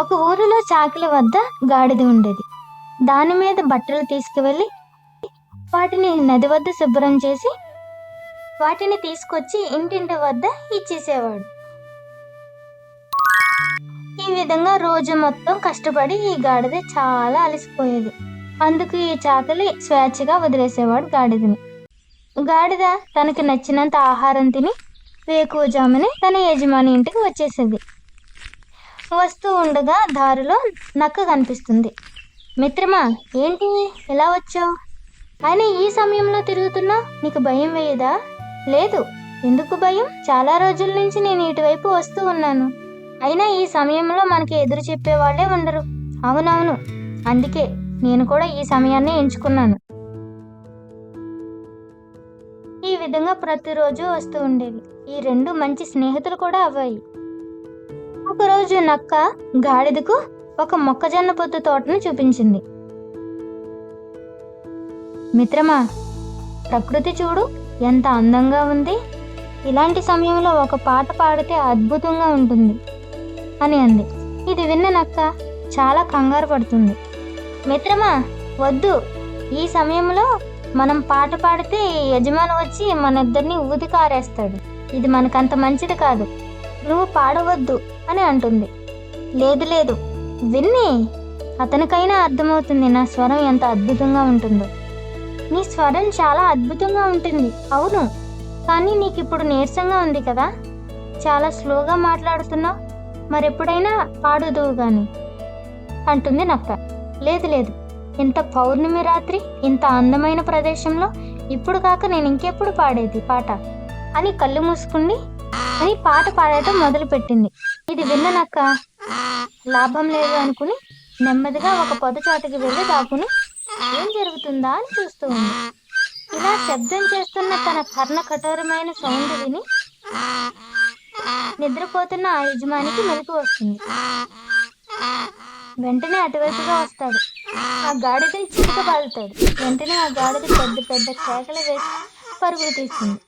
ఒక ఊరిలో చాకలి వద్ద గాడిద ఉండేది. దాని మీద బట్టలు తీసుకువెళ్ళి వాటిని నది వద్ద శుభ్రం చేసి వాటిని తీసుకొచ్చి ఇంటింటి వద్ద ఇచ్చేసేవాడు. ఈ విధంగా రోజు మొత్తం కష్టపడి ఈ గాడిద చాలా అలసిపోయేది. అందుకు ఈ చాకలి స్వేచ్ఛగా వదిలేసేవాడు గాడిదని. గాడిద తనకి నచ్చినంత ఆహారం తిని వేకువజామునే తన యజమాని ఇంటికి వచ్చేసేది. వస్తూ ఉండగా దారిలో నక్క కనిపిస్తుంది. మిత్రమా, ఏంటి ఎలా వచ్చావు? అయినా ఈ సమయంలో తిరుగుతున్నా, నీకు భయం వేయదా? లేదు. ఎందుకు భయం? చాలా రోజుల నుంచి నేను ఇటువైపు వస్తూ ఉన్నాను. అయినా ఈ సమయంలో మనకి ఎదురు చెప్పేవాళ్లే ఉండరు. అవునవును, అందుకే నేను కూడా ఈ సమయాన్ని ఎంచుకున్నాను. ఈ విధంగా ప్రతిరోజు వస్తూ ఉండేవి. ఈ రెండు మంచి స్నేహితులు కూడా అవ్వాయి. ఒకరోజు నక్క గాడిదకు ఒక మొక్కజొన్న పొత్తు తోటను చూపించింది. మిత్రమా, ప్రకృతి చూడు ఎంత అందంగా ఉంది. ఇలాంటి సమయంలో ఒక పాట పాడితే అద్భుతంగా ఉంటుంది అని అంది. ఇది విన్న నక్క చాలా కంగారు పడుతుంది. మిత్రమా, వద్దు. ఈ సమయంలో మనం పాట పాడితే యజమాని వచ్చి మన ఇద్దరిని ఊది కారేస్తాడు. ఇది మనకంత మంచిది కాదు. నువ్వు పాడవద్దు అని అంటుంది. లేదు లేదు, విన్ని, అతనికైనా అర్థమవుతుంది నా స్వరం ఎంత అద్భుతంగా ఉంటుందో. నీ స్వరం చాలా అద్భుతంగా ఉంటుంది, అవును. కానీ నీకు ఇప్పుడు నీరసంగా ఉంది కదా, చాలా స్లోగా మాట్లాడుతున్నావు. మరెప్పుడైనా పాడుదువు గాని అంటుంది నక్క. లేదు లేదు, ఇంత పౌర్ణమి రాత్రి ఇంత అందమైన ప్రదేశంలో ఇప్పుడు కాక నేను ఇంకెప్పుడు పాడేది పాట అని కళ్ళు మూసుకుంది అని పాట పాడటం మొదలుపెట్టింది. ఇది విన్న నక్క లాభం లేదు అనుకుని నెమ్మదిగా ఒక పొదచోటకి వెళ్ళి దాక్కుని ఏం జరుగుతుందా అని చూస్తూ ఉంది. ఇలా శబ్దం చేస్తున్న తన కర్ణ కఠోరమైన సౌండ్ విని నిద్రపోతున్న ఆ యజమానికి మెలకు వస్తుంది. వెంటనే అటువైపుగా వస్తాడు. ఆ గాడిదని చిలుక బాదుతాడు. వెంటనే ఆ గాడిద పెద్ద పెద్ద కేకలు వేసి పరుగులు తీస్తుంది.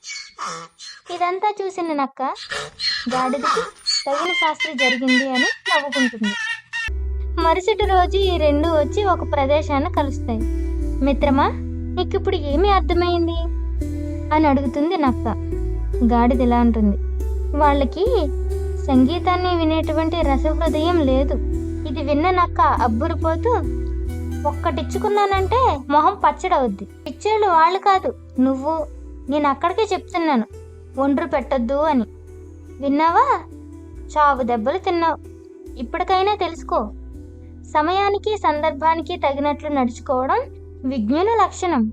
ఇదంతా చూసిన నక్క గాడిదకి తగిన శాస్త్రి జరిగింది అని నవ్వుకుంటుంది. మరుసటి రోజు ఈ రెండు వచ్చి ఒక ప్రదేశాన్ని కలుస్తాయి. మిత్రమా, నీకు ఇప్పుడు ఏమీ అర్థమైంది అని అడుగుతుంది నక్క. గాడిద ఇలా అంటుంది. వాళ్ళకి సంగీతాన్ని వినేటువంటి రసహృదయం లేదు. ఇది విన్న నక్క అబ్బురిపోతూ, ఒక్కటిచ్చుకున్నానంటే మొహం పచ్చడవుద్ది. ఇచ్చేళ్ళు వాళ్ళు కాదు, నువ్వు. నేను అక్కడికే చెప్తున్నాను, ఒండ్రు పెట్టొద్దు అని. విన్నావా? చావు దెబ్బలు తిన్నావు. ఇప్పటికైనా తెలుసుకో, సమయానికి సందర్భానికి తగినట్లు నడుచుకోవడం విజ్ఞుల లక్షణం.